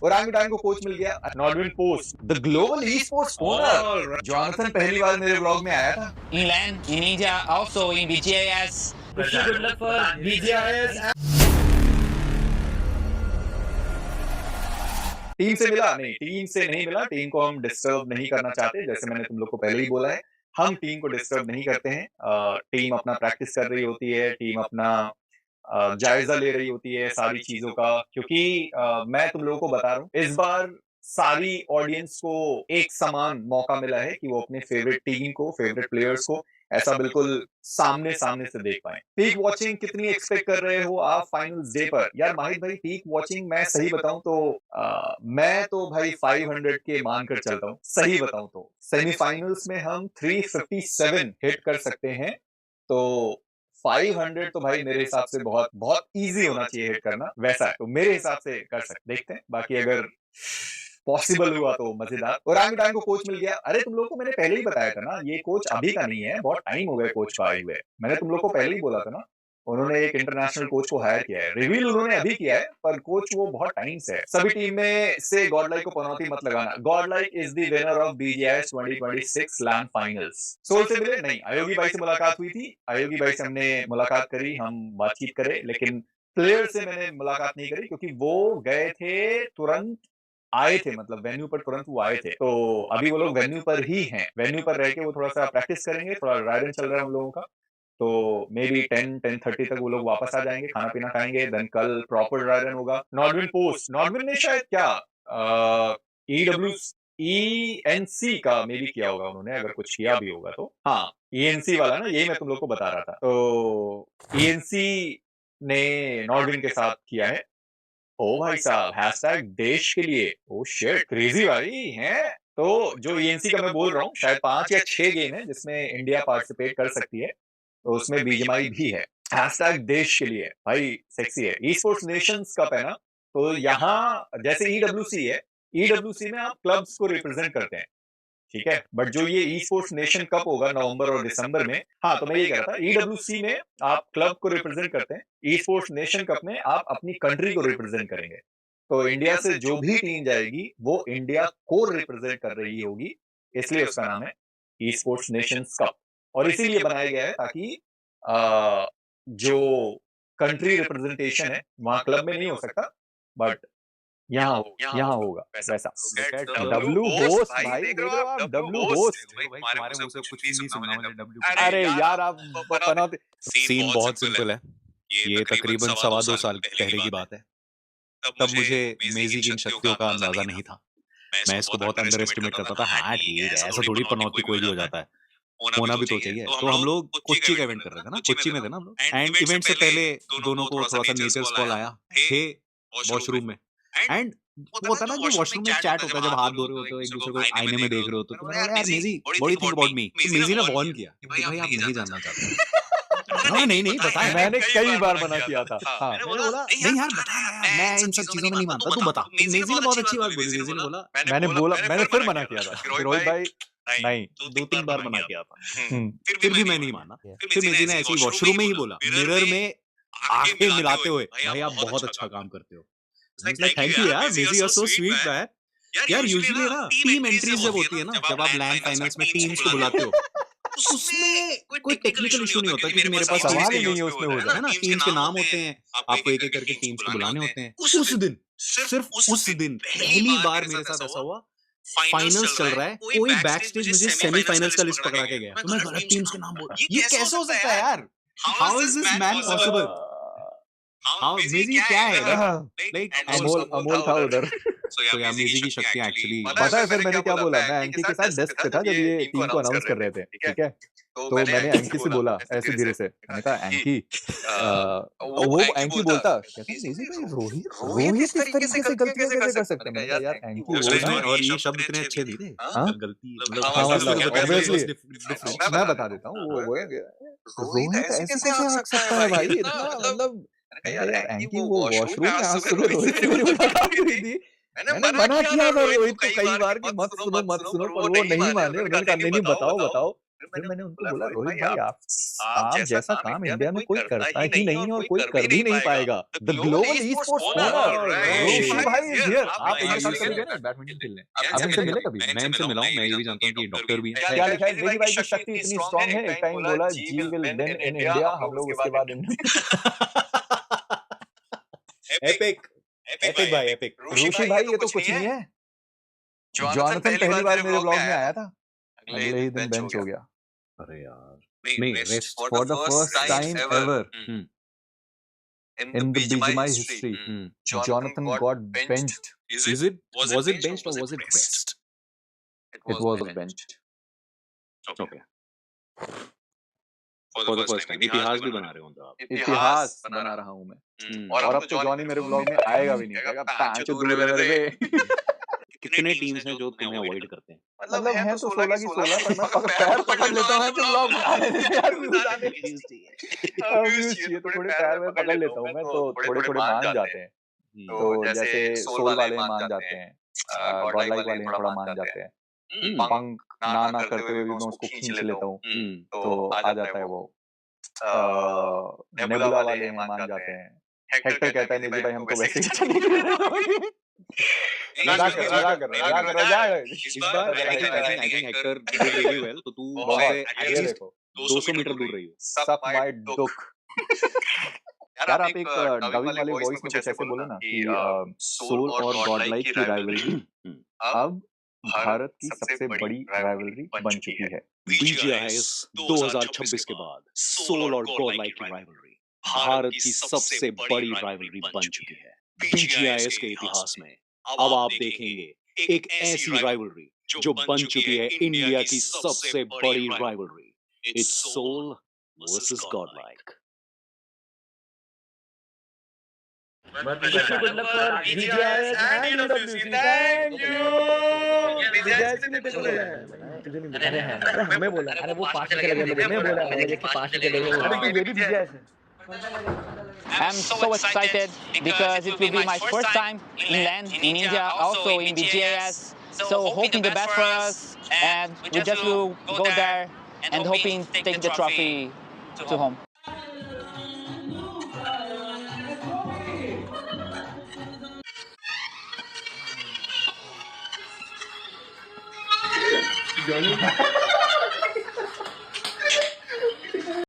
Orangutan को coach मिल गया Nodwin post, the global esports owner Johnson पहली बार मेरे ब्लॉग में आया था। In land, in India, also in BGIS. Wish you good luck for BGIS. Team से मिला नहीं, टीम से नहीं मिला, टीम को हम डिस्टर्ब नहीं करना चाहते, जैसे मैंने तुम लोग को पहले ही बोला है, हम टीम को डिस्टर्ब नहीं करते हैं। टीम अपना प्रैक्टिस कर रही होती है, टीम अपना जायजा ले रही होती है सारी चीजों का, क्योंकि मैं तुम लोगों को बता रहा हूँ, इस बार सारी ऑडियंस को एक समान मौका मिला है कि वो अपने फेवरेट टीम को, फेवरेट प्लेयर्स को ऐसा बिल्कुल सामने सामने से देख पाए। पीक वॉचिंग कितनी एक्सपेक्ट कर रहे हो आप फाइनल्स डे पर? यार माहित भाई, पीक वॉचिंग मैं सही बताऊं तो मैं तो भाई 500 के मानकर चलता हूं, सही बताऊं तो सेमीफाइनल्स में हम 357 हिट कर सकते हैं, तो 500 तो भाई मेरे हिसाब से बहुत बहुत इजी होना चाहिए हिट करना, वैसा है तो मेरे हिसाब से कर सकते, देखते हैं बाकी अगर पॉसिबल हुआ तो मजेदार। ओरांगुटान को कोच मिल गया। अरे तुम लोग को मैंने पहले ही बताया था ना, ये कोच अभी का नहीं है, बहुत टाइम हो गया कोच को आए हुए। मैंने तुम लोग को पहले ही बोला था ना, उन्होंने एक इंटरनेशनल कोच को हायर किया है, रिवील उन्होंने अभी किया है, पर कोच वो बहुत टाइम से है। सभी टीम में से गॉडलाइक को पनौती मत लगाना। Godlike is the winner of BGIS 2026 LAN finals. Soul से मिले नहीं, आयोगी भाई से मुलाकात हुई थी, आयोगी भाई से हमने मुलाकात करी, हम बातचीत करे, लेकिन प्लेयर से मैंने मुलाकात नहीं करी क्योंकि वो गए थे तुरंत, आए थे मतलब वेन्यू पर तुरंत वो आए थे, तो अभी वो लोग वेन्यू पर ही हैं, वेन्यू पर रह के वो थोड़ा सा प्रैक्टिस करेंगे, थोड़ा ड्राई रन चल रहा है उन लोगों का, तो मे बी 10-10:30 तक वो लोग वापस आ जाएंगे, खाना पीना खाएंगे, देन कल प्रॉपर ड्राई रन होगा। नॉर्डविन पोस्ट, नॉर्डविन ने शायद क्या ईडब्ल्यू ईएनसी का मे बी किया होगा उन्होंने, अगर कुछ किया भी होगा तो, हाँ ईएनसी वाला ना, यही मैं तुम लोग को बता रहा था, तो ईएनसी ने नॉर्डविन के साथ किया है। ओ भाई साहब, हैशटैग देश के लिए, ओ शिट क्रेजी भाई हैं। तो जो ईएनसी का मैं बोल रहा हूँ, शायद 5 या 6 गेम है जिसमें इंडिया पार्टिसिपेट कर सकती है, तो उसमें बीजीएमआई भी है। हैशटैग देश के लिए भाई, सेक्सी है। ई स्पोर्ट्स नेशंस कप है ना, तो यहाँ जैसे ईडब्ल्यूसी है, ईडब्ल्यूसी में आप क्लब्स को रिप्रेजेंट करते हैं, ठीक है, बट जो ये ई स्पोर्ट्स नेशन कप होगा नवंबर और दिसंबर में, हाँ तो मैं ये कह रहा था, ईडब्ल्यूसी में आप क्लब को रिप्रेजेंट करते हैं, ई स्पोर्ट्स नेशन कप में आप अपनी कंट्री को रिप्रेजेंट करेंगे, तो इंडिया से जो भी टीम जाएगी वो इंडिया को रिप्रेजेंट कर रही होगी, इसलिए उसका नाम है ई स्पोर्ट्स नेशंस कप, और इसीलिए बनाया गया है ताकि जो कंट्री रिप्रेजेंटेशन है वहां क्लब में नहीं हो सकता, बट यहाँ होगा वैसा। डब्लू होस्ट भाई, देख रहे हो आप, डब्लू होस्ट। भाई तुम्हारे मुंह से कुछ भी नहीं सुनना मुझे डब्ल्यू। अरे यार आप पनौती, सीन बहुत सिंपल है। ये तकरीबन 2.25 साल पहले की बात है। तब मुझे मेजी की इन शक्तियों का अंदाजा नहीं था। मैं इसको बहुत अंडर एस्टिमेट करता था। हाँ ठीक है, ऐसा थोड़ी पनौती कोई भी हो जाता है, होना भी तो चाहिए। तो हम लोग कोच्चि का इवेंट कर रहे थे ना, कोच्चि में थे ना हम लोग, एंड इवेंट से पहले दोनों को थोड़ा सा नेचर्स कॉल आया थे वॉशरूम में। एंड वो होता है ना कि वॉशरूम में चैट होता है, जब हाथ धो रहे होते हो, एक दूसरे को आईने में देख रहे होते हो, तो मैंने बोला यार मेजी what do you think about me, तो मेजी ने वार्न किया कि भाई आप नहीं जानना चाहते। हाँ, नहीं नहीं बताया, मैंने कई बार मना किया था। हाँ मैंने बोला नहीं यार बता ना यार, मैं इन सब चीजों में नहीं मानता, तू बता। मेजी ने बहुत अच्छी बात बोली, मेजी ने बोला, मैंने फिर मना किया था कि रोहित भाई नहीं, 2-3 बार मना किया था, हम्म, फिर भी मैं नहीं माना। फिर मेजी ने ऐसे ही वॉशरूम में ही बोला, मिरर में आंखें मिलाते हुए, भाई आप बहुत अच्छा काम करते हो। लाइक थैंक यू यार मेजी, you are so sweet man. यार यूजुअली ना टीम एंट्रीज जब होती है ना, जब आप लैंड फाइनल्स में टीम्स को बुलाते हो, उसमें कोई टेक्निकल इशू नहीं होता, क्योंकि मेरे पास सवाल ही नहीं है उसमें हो है ना, टीम्स के नाम होते हैं, आपको एक एक करके टीम्स को बुलाने होते हैं। उस दिन, सिर्फ उस दिन पहली बार मेरे साथ ऐसा हुआ, फाइनल्स चल रहा है, कोई बैक स्टेज मुझे सेमीफाइनल्स का लिस्ट पकड़ा के गया, तो मैं गलत टीम्स के नाम बोल रहा, ये कैसे हो सकता है यार? How is this man possible? How मेजी क्या है लाइक अमोल था उधर। तो यार मेजी की शक्तियां एक्चुअली, पता है फिर मैंने क्या बोला, मैं एंकी के साथ डेस्क पे था जब ये टीम को अनाउंस कर रहे थे, ठीक है, तो मैंने एंकी से बोला ऐसे धीरे से, मैंने कहा एंकी, वो एंकी बोलता, कहता मेजी भाई रोहित इस तरीके से गलतियां कैसे कर सकते हैं? मैंने कहा यार एंकी वो ना, और ये शब्द इतने अच्छे नहीं थे, हाँ? गलती हाँ मतलब obviously, मतलब मैं बता देता हूँ, वो रोहित ऐसे कैसे आ सकता है भाई, इतना मतलब यार एंकी वो वॉशरूम में आज सुबह रोहित से मेरी मुलाकात हुई थी, मैंने मना किया था रोहित को कई बार कि मत सुनो, पर वो नहीं माने, उन्होंने कहा नहीं नहीं बताओ बताओ, फिर मैंने उनको बोला, रोहित भाई आप जैसा काम इंडिया में कोई करता ही नहीं और कोई कर भी नहीं पाएगा। द ग्लोबल ई-स्पोर्ट्स ओनर रोशी भाई इज हियर। आप इनके साथ कभी गए हैं बैडमिंटन खेलने? आप इनसे मिले कभी? मैं इनसे मिला हूँ, मैं ये भी जानता हूँ कि ये डॉक्टर भी हैं। क्या लिखा है? मेरी भाई की शक्ति इतनी स्ट्रांग है, एक टाइम बोला जी विल विन इन इंडिया, हम लोग उसके बाद एपिक, एपिक भाई एपिक। रोशी भाई ये तो कुछ नहीं है। जोनाथन पहली बार मेरे ब्लॉग में आया था, अगले ही दिन बेंच हो गया। अरे यार, नहीं rest for the first time ever in the BGMI history, Jonathan got benched. was it benched or was it rest? It was benched. Okay. For the first time. इतिहास भी बना रहे हो आप। इतिहास बना रहा हूँ मैं। और अब तो जॉनी मेरे ब्लॉग में आएगा भी नहीं, कहेगा पांच दूर है मेरे से। कितने टीम्स हैं जो तुम्हें अवॉइड करते हैं? मतलब हैं तो 16 की 16, पर मैं पैर पकड़ लेता हूँ जो ब्लॉग में आने देते हैं, व्यूज आने चाहिए तो थोड़े पैर में पकड़ लेता हूँ मैं, तो थोड़े मान जाते हैं। तो जैसे सोल वाले मान जाते हैं, गॉडलाइक वाले थोड़ा मान जाते हैं, पंक ना करते हुए भी मैं उसको खींच लेता हूँ, तो आ जाता है वो। नेबुला वाले हैं मान जाते हैं। हेक्टर कहता है नहीं भाई हमको वैसे ही चलेगा। मजाक कर रहा है। इस बार I think Hector did really well, तो तू वैसे at least 200 मीटर दूर रही हो। सक माय दुख। यार आप एक डबिंग वाले वॉइस में कुछ ऐसे बोलो ना कि सोल और गॉडलाइक की राइवलरी अब भारत की सबसे बड़ी राइवलरी बन चुकी है। BGIS 2026 के बाद सोल और गॉडलाइक की राइवलरी भारत की सबसे बड़ी राइवलरी बन चुकी है। BGIS के इतिहास में अब आप देखेंगे एक ऐसी राइवलरी जो बन चुकी है इंडिया की सबसे बड़ी rivalry. It's Soul versus Godlike. Good luck for BGIS and UWC. Thank you. BGIS ने बोला है। अरे हमें बोला, अरे वो पास चले गए लोग, मैं बोला हमें कि पास चले गए। अरे तू ये भी BGIS है। I'm so excited because it will be my first time in LAN in India, also in BGIS. So hoping the best for us, and we just will go there and hoping take the trophy to home. Johnny